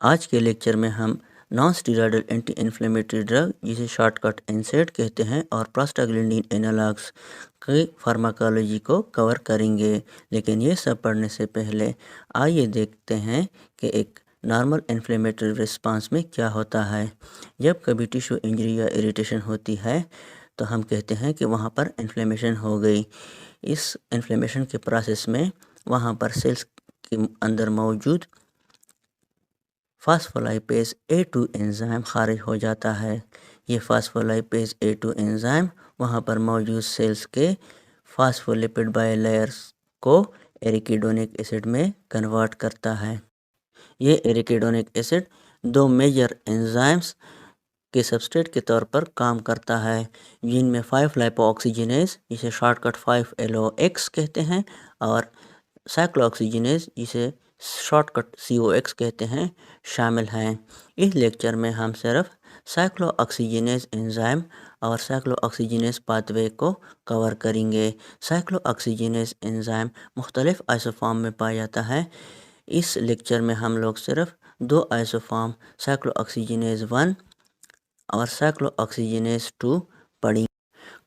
आज के लेक्चर में हम non steroidal anti inflammatory drug जिसे शॉर्टकट एनसेड कहते हैं और प्रोस्टाग्लैंडिन एनालॉग्स की फार्माकोलॉजी को कवर करेंगे। लेकिन ये सब पढ़ने से पहले आइए देखते हैं कि एक नॉर्मल इन्फ्लेमेटरी रिस्पांस में क्या होता है। जब कभी टिश्यू इंजरी या इरिटेशन होती है तो हम कहते हैं कि वहाँ पर इन्फ्लेमेशन हो गई। इस इन्फ्लेमेशन के प्रोसेस में वहाँ पर सेल्स के अंदर मौजूद फास्फोलाइपेज A2 एंजाइम खारिज हो जाता है। ये फास्फोलाइपेज A2 एंजाइम वहाँ पर मौजूद सेल्स के फास्फोलिपिड बाइलेयर्स को एरिकिडोनिक एसिड में कन्वर्ट करता है। ये एरिकिडोनिक एसिड दो मेजर एंजाइम्स के सबस्ट्रेट के तौर पर काम करता है, जिनमें 5-लाइपोऑक्सीजिनेज जिसे शॉर्टकट 5-LOX कहते हैं और साइक्लोऑक्सीजिनेज जिसे शॉर्टकट COX कहते हैं शामिल हैं। इस लेक्चर में हम सिर्फ साइक्लोऑक्सीजिनेज एंजाइम और साइक्लोऑक्सीजिनेज पाथवे को कवर करेंगे। साइक्लोऑक्सीजिनेज एंजाइम मुख्तलिफ आइसोफॉर्म में पाया जाता है। इस लेक्चर में हम लोग सिर्फ दो आइसोफॉर्म साइक्लोऑक्सीजिनेज 1 और साइक्लोऑक्सीजिनेज 2 पढ़ेंगे।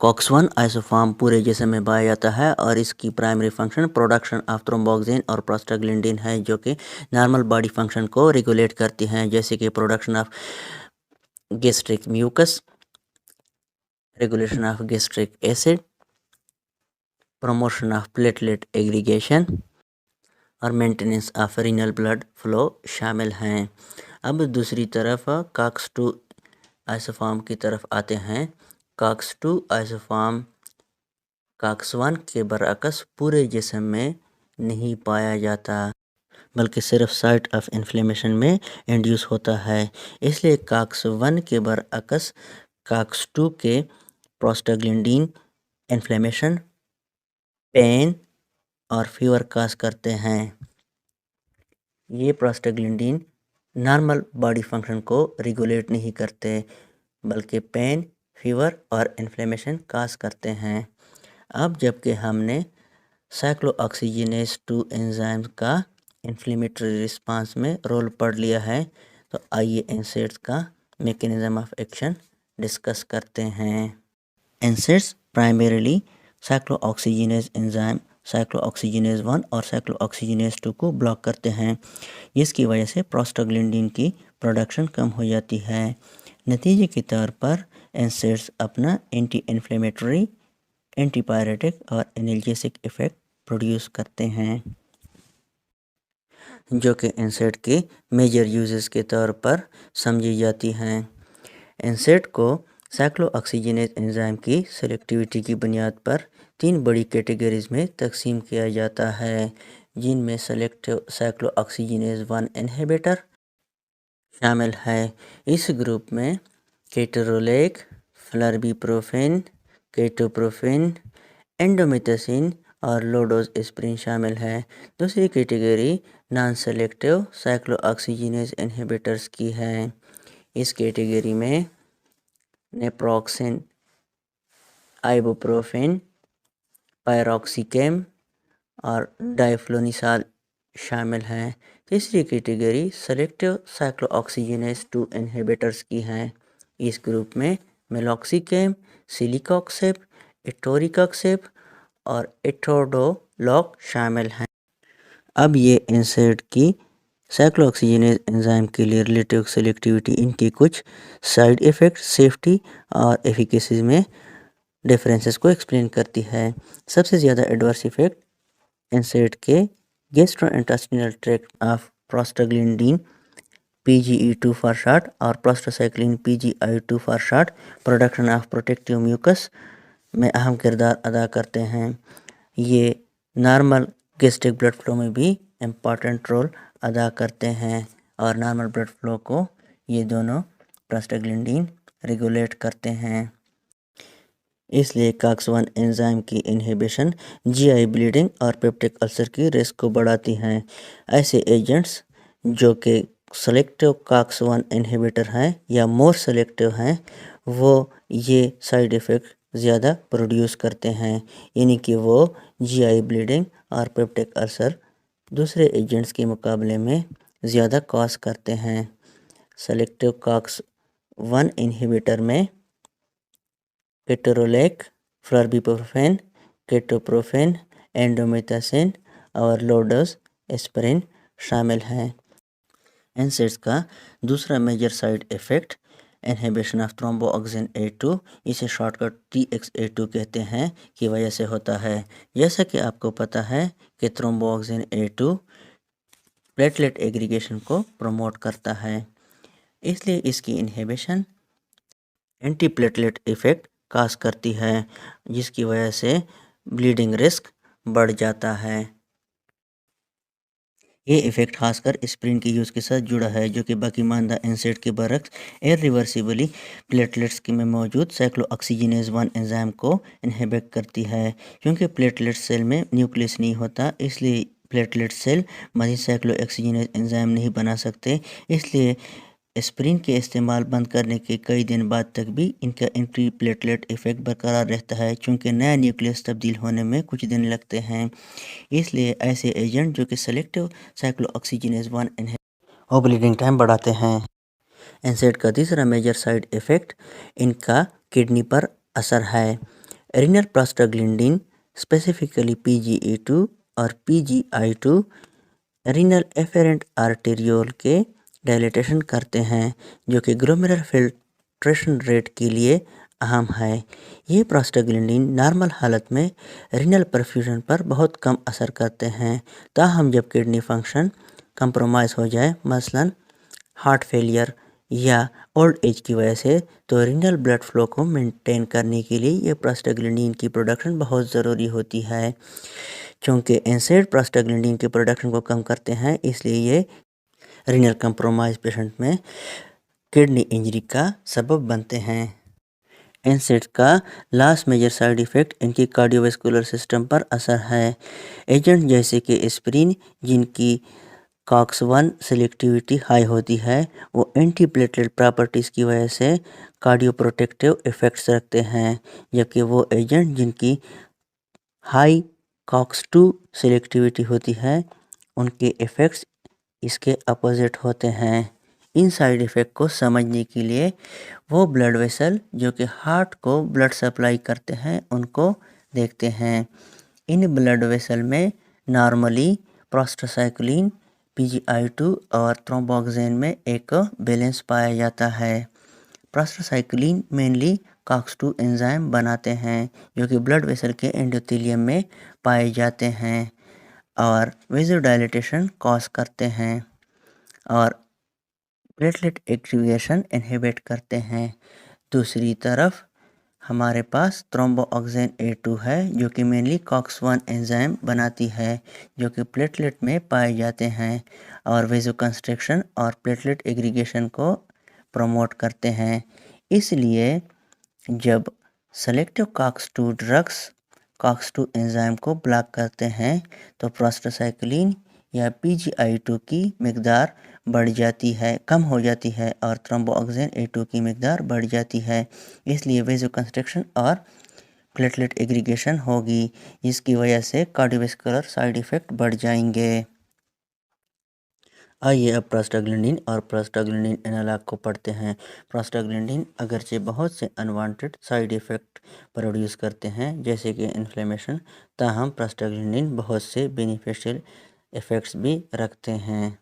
COX-1 आइसोफॉर्म पूरे जिस्म में पाया जाता है और इसकी primary function production of thromboxane और प्रोस्टाग्लैंडिन है, जो कि नॉर्मल बॉडी फंक्शन को रेगुलेट करती हैं, जैसे कि production of gastric mucus, regulation of gastric acid, promotion of platelet aggregation और maintenance of renal blood flow शामिल हैं। अब दूसरी तरफ COX-2 आइसोफॉर्म की तरफ आते हैं। COX-2 आइसोफॉर्म COX-1 के बरअक्स पूरे जिस्म में नहीं पाया जाता, बल्कि सिर्फ साइट ऑफ इन्फ्लेमेशन में इंड्यूस होता है। इसलिए COX-1 के बरअक्स COX-2 के प्रोस्टाग्लैंडिन इन्फ्लेमेशन, पेन और फीवर काज करते हैं। ये प्रोस्टाग्लैंडिन नॉर्मल बॉडी फंक्शन को रेगुलेट नहीं करते, बल्कि पेन, फीवर और इन्फ्लेमेशन काज करते हैं। अब जबकि हमने साइक्लोऑक्सीजिनेज 2 एंजाइम का इन्फ्लेमेटरी रिस्पांस में रोल पढ़ लिया है, तो आइए एनसेड्स का मैकेनिज्म ऑफ एक्शन डिस्कस करते हैं। NSAIDs primarily cyclooxygenase enzyme cyclooxygenase 1 और साइक्लोऑक्सीजिनेज 2 को ब्लॉक करते हैं, जिसकी वजह से प्रोस्टाग्लैंडिन की प्रोडक्शन कम हो जाती है। नतीजे के तौर पर एनसेड्स अपना एंटी इन्फ्लेमेटरी, एंटीपायरेटिक और एनाल्जेसिक इफेक्ट प्रोड्यूस करते हैं, जो कि एनसेड के मेजर यूजेस के तौर पर समझी जाती हैं। एनसेड को साइक्लोऑक्सीजिनेज एंजाइम की सेलेक्टिविटी की बुनियाद पर तीन बड़ी कैटेगरीज में तकसीम किया जाता है, जिनमें सेलेक्टिव साइक्लोऑक्सीजिनेज 1 इनहिबिटर शामिल है। इस ग्रुप में केटोरोलेक, फ्लर्बिप्रोफेन, केटोप्रोफेन, एंडोमेथसिन और लो डोज एस्पिरिन शामिल है। दूसरी category non selective cyclooxygenase inhibitors की है। इस कैटेगरी में नेप्रोक्सेन, आइबुप्रोफेन, पायरोक्सिकेम और डाइफ्लोनिसाल शामिल हैं। तीसरी कैटेगरी सेलेक्टिव साइक्लोऑक्सीजिनेज 2 इनहिबिटर्स की है। इस ग्रुप में मेलॉक्सिकेम, सिलिकॉक्सेप, एटोरिकॉक्सेप और एटोडोलॉक शामिल हैं। अब ये एनसेड की साइक्लोऑक्सीजिनेज एंजाइम के लिए रिलेटिव सेलेक्टिविटी, इनकी कुछ साइड इफ़ेक्ट, सेफ्टी और एफिकेसी में डिफरेंसेस को एक्सप्लेन करती है। सबसे ज़्यादा एडवर्स इफेक्ट एनसेड के gastrointestinal tract of prostaglandin PGE2 for short और prostacyclin PGI2 for short production of protective mucus में अहम किरदार अदा करते हैं। ये नॉर्मल गैस्ट्रिक ब्लड फ्लो में भी इम्पॉर्टेंट रोल अदा करते हैं और नॉर्मल ब्लड फ्लो को ये दोनों प्रोस्टाग्लैंडिन रेगुलेट करते हैं। इसलिए COX-1 एंजाइम की इनहिबिशन GI ब्लीडिंग और पेप्टिक अल्सर की रिस्क को बढ़ाती हैं। ऐसे एजेंट्स जो कि सेलेक्टिव COX-1 इनहिबिटर हैं या मोर सेलेक्टिव हैं, वो ये साइड इफ़ेक्ट ज़्यादा प्रोड्यूस करते हैं, यानी कि वो GI ब्लीडिंग और पेप्टिक अल्सर दूसरे एजेंट्स के मुकाबले में ज़्यादा कॉज करते हैं। सेलेक्टिव कॉक्स 1 इन्हिबिटर में केटोरोलेक, फ्लोर्बिप्रोफेन, केटोप्रोफेन, एंडोमेथासिन और लो डोज एस्पिरिन शामिल हैं। एनसेड्स का दूसरा major side effect inhibition of thromboxane A2, इसे शॉर्टकट TXA2 कहते हैं, की वजह से होता है। जैसा कि आपको पता है कि थ्रोम्बोऑक्सिन A2 प्लेटलेट एग्रीगेशन को प्रमोट करता है, इसलिए इसकी इन्हिबिशन एंटीप्लेटलेट इफ़ेक्ट काज करती है, जिसकी वजह से ब्लीडिंग रिस्क बढ़ जाता है। ये इफ़ेक्ट खासकर एस्पिरिन के यूज़ के साथ जुड़ा है, जो कि बाकी मानदा एनसेड के बरक्स इरिवर्सिबली प्लेटलेट्स में मौजूद साइक्लोऑक्सीजिनेज 1 एंजाइम को इनहिबिट करती है। क्योंकि प्लेटलेट सेल में न्यूक्लियस नहीं होता, इसलिए प्लेटलेट सेल मजीद साइक्लोऑक्सीजिनेज एंजाइम नहीं बना सकते, इसलिए एस्पिरिन के इस्तेमाल बंद करने के कई दिन बाद तक भी इनका एंटी प्लेटलेट इफ़ेक्ट बरकरार रहता है, क्योंकि नया न्यूक्लियस तब्दील होने में कुछ दिन लगते हैं। इसलिए ऐसे एजेंट जो कि selective cyclooxygenase 1 inhibitor bleeding time बढ़ाते हैं। एनसेड का तीसरा मेजर साइड इफ़ेक्ट इनका किडनी पर असर है। रीनल प्रोस्टाग्लैंडिन स्पेसिफिकली PGE2 और PGI2 रीनल एफेरेंट आर्टेरियोल के डायलेटेशन करते हैं, जो कि ग्लोमेरुलर फिल्ट्रेशन रेट के लिए अहम है। ये प्रोस्टाग्लैंडिन नॉर्मल हालत में रीनल परफ्यूजन पर बहुत कम असर करते हैं, ताहम जब किडनी फंक्शन कंप्रोमाइज़ हो जाए, मसलन हार्ट फेलियर या ओल्ड एज की वजह से, तो रीनल ब्लड फ्लो को मेंटेन करने के लिए ये प्रोस्टाग्लैंडिन की प्रोडक्शन बहुत ज़रूरी होती है। क्योंकि एनसेड प्रोस्टाग्लैंडिन के प्रोडक्शन को कम करते हैं, इसलिए ये रीनल कंप्रोमाइज पेशेंट में किडनी इंजरी का सबब बनते हैं। एनसेड का लास्ट मेजर साइड इफ़ेक्ट इनकी कार्डियोवैस्कुलर सिस्टम पर असर है। एजेंट जैसे कि एस्पिरिन, जिनकी COX-1 सेलेक्टिविटी हाई होती है, वो एंटी प्लेटलेट प्रॉपर्टीज़ की वजह से कार्डियोप्रोटेक्टिव इफ़ेक्ट्स रखते हैं, जबकि वो एजेंट जिनकी हाई COX-2 सेलेक्टिविटी होती है, उनके इफ़ेक्ट्स इसके अपोजिट होते हैं। इन साइड इफ़ेक्ट को समझने के लिए वो ब्लड वेसल जो कि हार्ट को ब्लड सप्लाई करते हैं, उनको देखते हैं। इन ब्लड वेसल में नॉर्मली प्रोस्टासाइक्लिन, PGI2 और थ्रोम्बोक्सिन में एक बैलेंस पाया जाता है। प्रोस्टासाइक्लिन मेनली COX-2 एंजाइम बनाते हैं, जो कि ब्लड वेसल के एंडोथेलियम में पाए जाते हैं और वेज़ोडाइलेटेशन कॉज करते हैं और प्लेटलेट एक्टिवेशन इनहिबिट करते हैं। दूसरी तरफ हमारे पास थ्रोम्बोऑक्सिन A2 है, जो कि मेनली COX-1 एंजाइम बनाती है, जो कि प्लेटलेट में पाए जाते हैं और वेज़ोकंस्ट्रिक्शन और प्लेटलेट एग्रीगेशन को प्रमोट करते हैं। इसलिए जब selective COX-2 drugs COX-2 enzyme को ब्लॉक करते हैं, तो प्रोस्टासाइक्लिन या PGI2 की मिकदार बढ़ जाती है, कम हो जाती है और थ्रोम्बोऑक्सिन A2 की मिकदार बढ़ जाती है। इसलिए वेज़ोकंस्ट्रिक्शन और प्लेटलेट एग्रीगेशन होगी, जिसकी वजह से कार्डियोवैस्कुलर साइड इफ़ेक्ट बढ़ जाएंगे। आइए अब प्रोस्टाग्लैंडिन और प्रोस्टाग्लैंडिन एनालॉग को पढ़ते हैं। प्रोस्टाग्लैंडिन अगरचे बहुत से अनवांटेड साइड इफ़ेक्ट प्रोड्यूस करते हैं, जैसे कि इन्फ्लेमेशन, ताहम प्रोस्टाग्लैंडिन बहुत से बेनिफिशियल इफ़ेक्ट्स भी रखते हैं।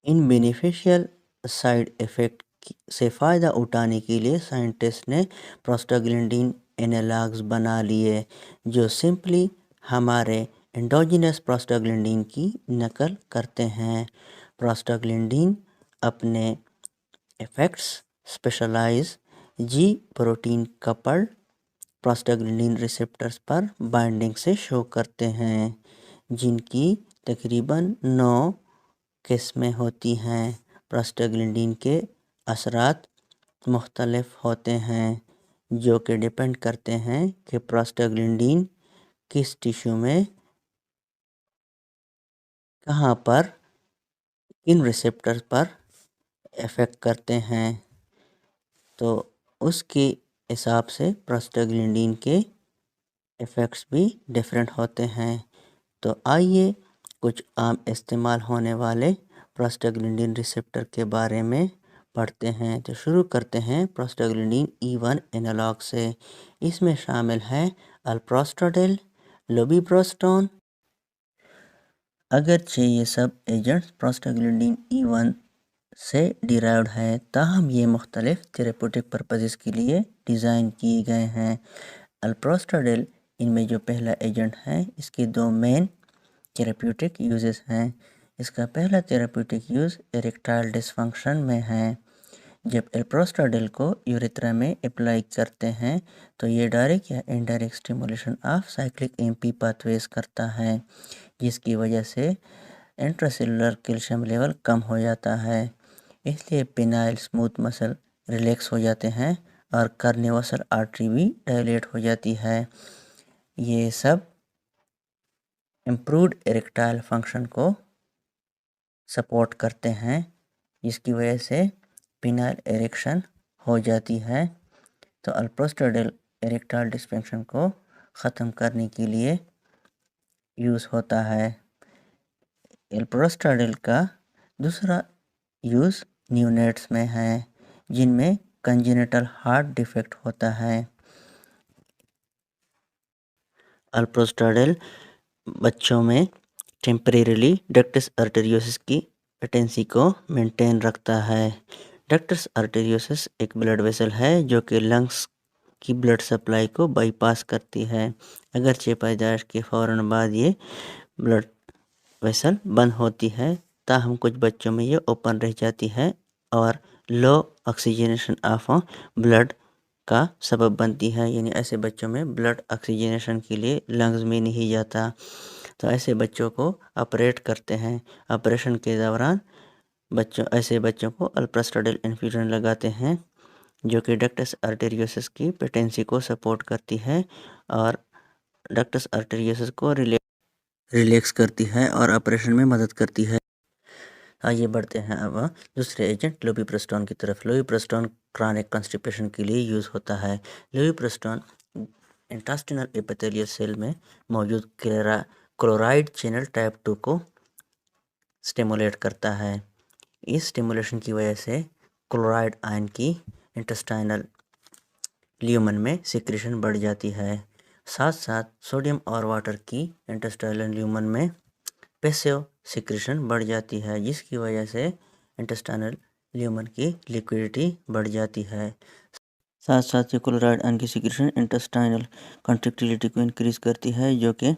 इन बेनिफिशियल साइड इफ़ेक्ट से फ़ायदा उठाने के लिए साइंटिस्ट ने प्रोस्टाग्लैंडिन एनालॉग्स बना लिए, जो सिंपली हमारे एंडोजिनस प्रोस्टाग्लैंडिन की नकल करते हैं। प्रोस्टाग्लैंडिन अपने effects specialize G protein coupled prostaglandin receptors पर बाइंडिंग से शो करते हैं, जिनकी तकरीबन 9 किस्में होती हैं। प्रोस्टाग्लैंडिन के असरात मुख्तलिफ होते हैं, जो कि डिपेंड करते हैं कि प्रोस्टाग्लैंडिन किस टिश्यू में कहाँ पर किन रिसेप्टर पर इफ़ेक्ट करते हैं, तो उसके हिसाब से प्रोस्टाग्लैंडिन के इफ़ेक्ट्स भी डिफरेंट होते हैं। तो आइए कुछ आम इस्तेमाल होने वाले प्रोस्टाग्लैंडिन रिसेप्टर के बारे में पढ़ते हैं। तो शुरू करते हैं प्रोस्टाग्लैंडिन E1 एनालॉग से। इसमें शामिल है अल्प्रोस्टाडिल, लोबिप्रोस्टोन। अगरचे ये सब एजेंट्स प्रोस्टाग्लैंडिन E1 से डिराइव्ड है, ताहम ये मुख्तलिफ थेरेप्यूटिक पर्पसेस के लिए डिज़ाइन किए गए हैं। अल्प्रोस्टाडिल इनमें जो पहला एजेंट है, इसके दो मेन थेरेप्यूटिक यूजेस हैं। इसका पहला थेरेप्यूटिक यूज़ इरेक्टाइल डिसफंक्शन में है। जब अल्प्रोस्टाडिल को यूरेथ्रा में अप्लाई करते हैं तो ये डायरेक्ट या indirect stimulation of cyclic MP pathways करता है, जिसकी वजह से इंट्रासेलुलर कैल्शियम लेवल कम हो जाता है। इसलिए पेनाइल स्मूथ मसल रिलैक्स हो जाते हैं और कार्निवोसल आर्टरी भी डायलेट हो जाती है। ये सब इम्प्रूव्ड इरेक्टाइल फंक्शन को सपोर्ट करते हैं, जिसकी वजह से पेनाइल इरेक्शन हो जाती है। तो अल्प्रोस्टाडिल इरेक्टाइल डिस्फंक्शन को ख़त्म करने के लिए यूज़ होता है। अल्प्रोस्टाडिल का दूसरा यूज़ न्यूनेट्स में है, जिनमें कंजेनिटल हार्ट डिफेक्ट होता है। अल्प्रोस्टाडिल बच्चों में टेम्परेरीली डक्टस आर्टेरियोसिस की पेटेंसी को मेंटेन रखता है। डक्टस आर्टेरियोसिस एक ब्लड वेसल है जो कि लंग्स की ब्लड सप्लाई को बाईपास करती है। अगरचे पैदाइश के फ़ौरन बाद ये ब्लड वेसल बंद होती है, ताहम कुछ बच्चों में ये ओपन रह जाती है और लो ऑक्सीजनेशन ऑफ ब्लड का सबब बनती है। यानी ऐसे बच्चों में ब्लड ऑक्सीजनेशन के लिए लंग्स में नहीं जाता, तो ऐसे बच्चों को ऑपरेट करते हैं। ऑपरेशन के दौरान ऐसे बच्चों को अल्प्रोस्टाडिल इन्फ्यूजन लगाते हैं, जो कि डक्टस आर्टेरियोसिस की पेटेंसी को सपोर्ट करती है और डक्टस आर्टेरियोसिस को रिलैक्स करती है और ऑपरेशन में मदद करती है। आइए बढ़ते हैं अब दूसरे एजेंट लोबिप्रोस्टोन की तरफ। लोबिप्रोस्टोन क्रॉनिक कॉन्स्टिपेशन के लिए यूज़ होता है। लोबिप्रोस्टोन इंटेस्टिनल एपिथेलियल सेल में मौजूद क्लोराइड चैनल टाइप 2 को स्टिमुलेट करता है। इस स्टिमुलेशन की वजह से क्लोराइड आयन की इंटेस्टाइनल ल्यूमन में सिक्रेशन बढ़ जाती है। साथ साथ सोडियम और वाटर की इंटेस्टाइनल ल्यूमन में पैसिव सिक्रेशन बढ़ जाती है, जिसकी वजह से इंटेस्टाइनल ल्यूमन की लिक्विडिटी बढ़ जाती है। साथ साथ ये क्लोराइड आयन की सिक्रेशन इंटेस्टाइनल कंट्रैक्टिलिटी को इंक्रीज करती है, जो कि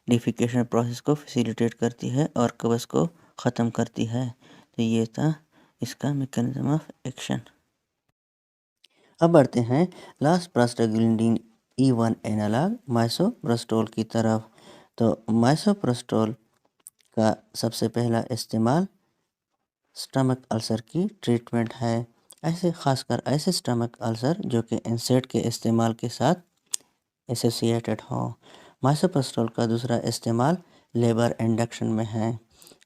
डिफिकेशन प्रोसेस को फैसिलिटेट करती है और कब्ज को ख़त्म करती है। तो ये था इसका मैकेनिज्म ऑफ एक्शन। अब बढ़ते हैं लास्ट प्रोस्टाग्लैंडिन E1 एनालॉग माइसोप्रोस्टोल की तरफ। तो माइसोप्रोस्टोल का सबसे पहला इस्तेमाल स्टमक अल्सर की ट्रीटमेंट है। खासकर ऐसे स्टमक अल्सर जो कि इंसेट के इस्तेमाल के साथ एसोसिएटेड हो। माइसोप्रोस्टोल का दूसरा इस्तेमाल लेबर इंडक्शन में है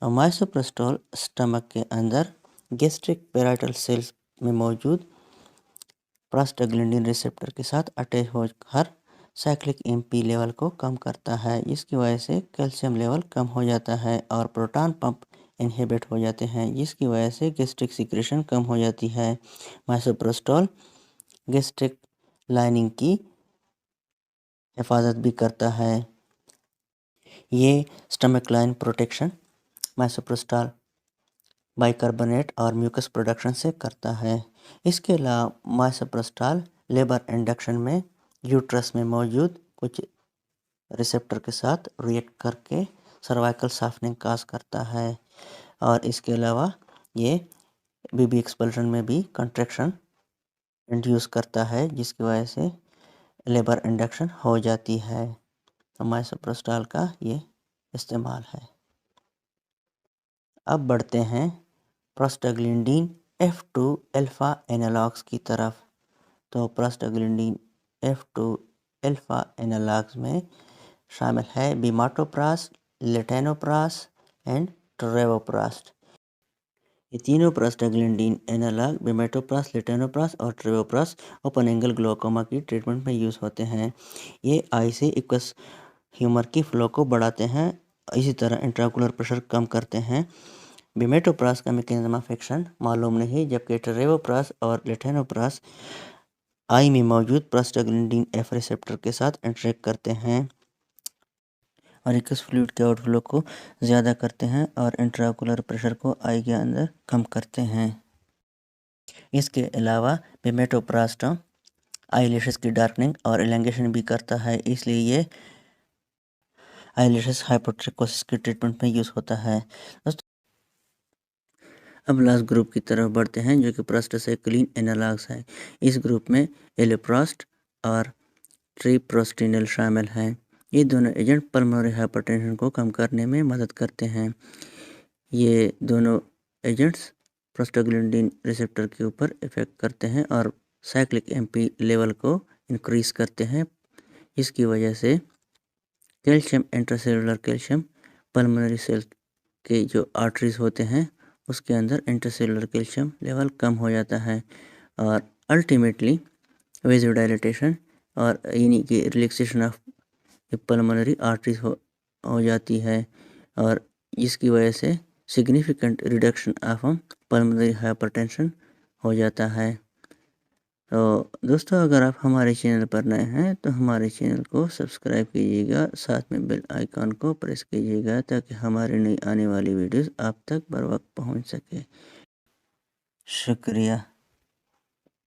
और माइसोप्रोस्टोल स्टमक के अंदर गैस्ट्रिक पैराइटल सेल्स में मौजूद प्रोस्टाग्लैंडिन रिसेप्टर के साथ अटैच होकर साइक्लिक एमपी लेवल को कम करता है, जिसकी वजह से कैल्शियम लेवल कम हो जाता है और प्रोटॉन पंप इनहिबिट हो जाते हैं, जिसकी वजह से गैस्ट्रिक सिक्रेशन कम हो जाती है। माइसोप्रोस्टोल गैस्ट्रिक लाइनिंग की हिफाजत भी करता है। ये स्टमक लाइन प्रोटेक्शन माइसोप्रोस्टोल बाइकार्बोनेट और म्यूकस प्रोडक्शन से करता है। इसके अलावा माइसोप्रोस्टोल लेबर इंडक्शन में यूट्रस में मौजूद कुछ रिसेप्टर के साथ रिएक्ट करके सर्वाइकल सॉफ्टनिंग काज करता है और इसके अलावा ये बीबी एक्सपल्शन में भी कंट्रैक्शन इंड्यूस करता है, जिसकी वजह से लेबर इंडक्शन हो जाती है। तो माइसोप्रोस्टोल का ये इस्तेमाल है। अब बढ़ते हैं प्रोस्टाग्लैंडिन F2 अल्फा एनालॉग्स की तरफ। तो प्रोस्टाग्लैंडिन F2 अल्फा एनालॉग्स में शामिल है बिमाटोप्रास, लेटेनोप्रास एंड ट्रेवोप्रास। ये तीनों प्रोस्टाग्लैंडिन एनालॉग बिमाटोप्रास, लेटेनोप्रास और ट्रेवोप्रास ओपन एंगल ग्लोकोमा की ट्रीटमेंट में यूज़ होते हैं। ये आई से एक्वस ह्यूमर की फ्लो को बढ़ाते हैं इसी तरह इंट्राओकुलर प्रेशर कम करते हैं। बिमेटोप्रास का मैकेनिज्म ऑफ एक्शन मालूम नहीं, जबकि ट्रेवोप्रास और लेटेनोप्रास आई में मौजूद प्रोस्टाग्लैंडिन एफ रिसेप्टर के साथ इंटरेक्ट करते हैं और एकस फ्लूइड के आउटफ्लो को ज़्यादा करते हैं और इंट्राओकुलर प्रेशर को आई के अंदर कम करते हैं। इसके अलावा बिमेटोप्रास्ट आईलैशेस की डार्कनिंग और एलेंगेशन भी करता है, इसलिए ये आईलैशेस हाइपोट्रिकोसिस के ट्रीटमेंट में यूज़ होता है। दोस्तों, अब लास्ट ग्रुप की तरफ बढ़ते हैं जो कि प्रोस्टासाइक्लिन एनालॉग्स है। इस ग्रुप में एलोप्रास्ट और ट्रीप्रोस्टिनल शामिल हैं। ये दोनों एजेंट पल्मोनरी हाइपरटेंशन को कम करने में मदद करते हैं। ये दोनों एजेंट्स प्रोस्टाग्लैंडिन रिसेप्टर के ऊपर इफेक्ट करते हैं और साइक्लिक एमपी लेवल को इंक्रीज करते हैं। इसकी वजह से calcium intracellular calcium pulmonary cell के जो आर्टरीज होते हैं उसके अंदर इंट्रासेलुलर कैल्शियम लेवल कम हो जाता है और अल्टीमेटली वेज़ोडाइलेटेशन और यानी कि रिलैक्सेशन ऑफ पल्मोनरी आर्टरीज हो जाती है और इसकी वजह से significant reduction of pulmonary hypertension हो जाता है। तो दोस्तों, अगर आप हमारे चैनल पर नए हैं तो हमारे चैनल को सब्सक्राइब कीजिएगा, साथ में बेल आइकन को प्रेस कीजिएगा ताकि हमारी नई आने वाली वीडियोस आप तक बर वक्त पहुँच सके। शुक्रिया।